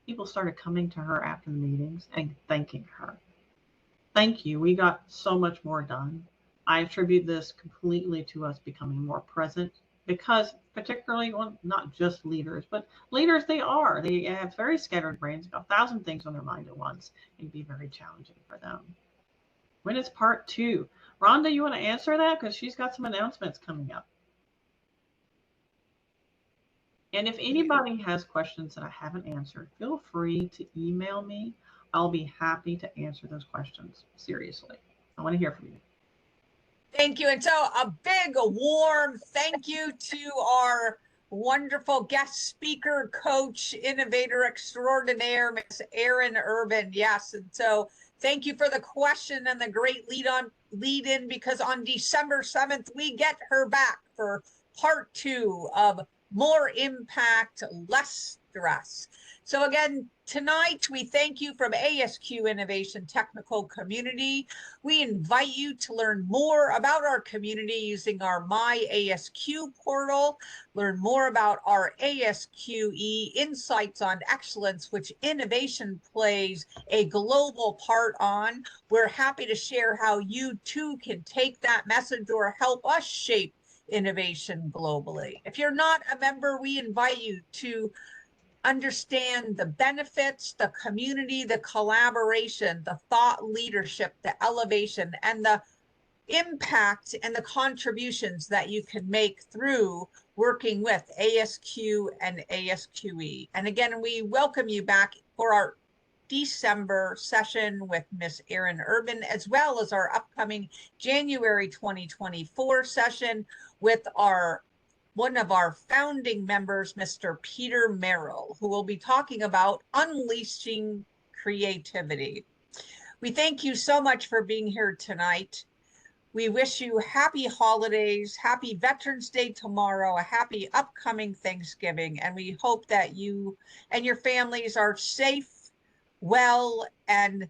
people started coming to her after the meetings and thanking her. Thank you. We got so much more done. I attribute this completely to us becoming more present, because particularly, well, not just leaders, but leaders, they have very scattered brains, got 1,000 things on their mind at once. It can be very challenging for them. When is part 2? Rhonda, you want to answer that? Because she's got some announcements coming up. And if anybody has questions that I haven't answered, feel free to email me. I'll be happy to answer those questions. Seriously. I want to hear from you. Thank you. And so a big, warm thank you to our wonderful guest speaker, coach, innovator extraordinaire, Miss Erin Urban. Yes. And so thank you for the question and the great lead in, because on December 7th, we get her back for part 2 of More Impact, Less Stress. So again, tonight we thank you from ASQ Innovation Technical Community. We invite you to learn more about our community using our My ASQ portal, learn more about our ASQE Insights on Excellence, which innovation plays a global part on. We're happy to share how you too can take that message or help us shape innovation globally. If you're not a member, we invite you to understand the benefits, the community, the collaboration, the thought leadership, the elevation, and the impact and the contributions that you can make through working with ASQ and ASQE. And again, we welcome you back for our December session with Miss Erin Urban, as well as our upcoming January 2024 session with one of our founding members, Mr. Peter Merrill, who will be talking about unleashing creativity. We thank you so much for being here tonight. We wish you happy holidays, happy Veterans Day tomorrow, a happy upcoming Thanksgiving, and we hope that you and your families are safe, well, and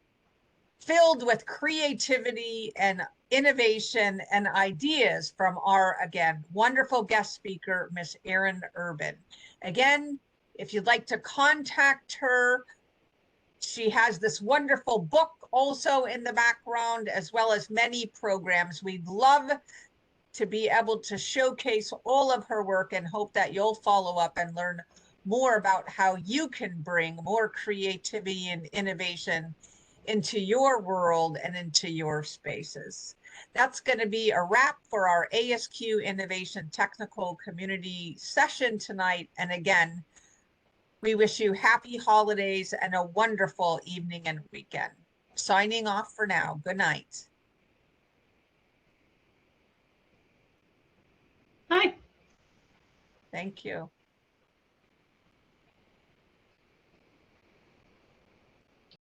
filled with creativity and innovation and ideas from our, again, wonderful guest speaker, Miss Erin Urban. Again, if you'd like to contact her, she has this wonderful book also in the background, as well as many programs. We'd love to be able to showcase all of her work and hope that you'll follow up and learn more about how you can bring more creativity and innovation into your world and into your spaces. That's going to be a wrap for our ASQ Innovation Technical Community session tonight. And again, we wish you happy holidays and a wonderful evening and weekend. Signing off for now. Good night. Hi. Thank you.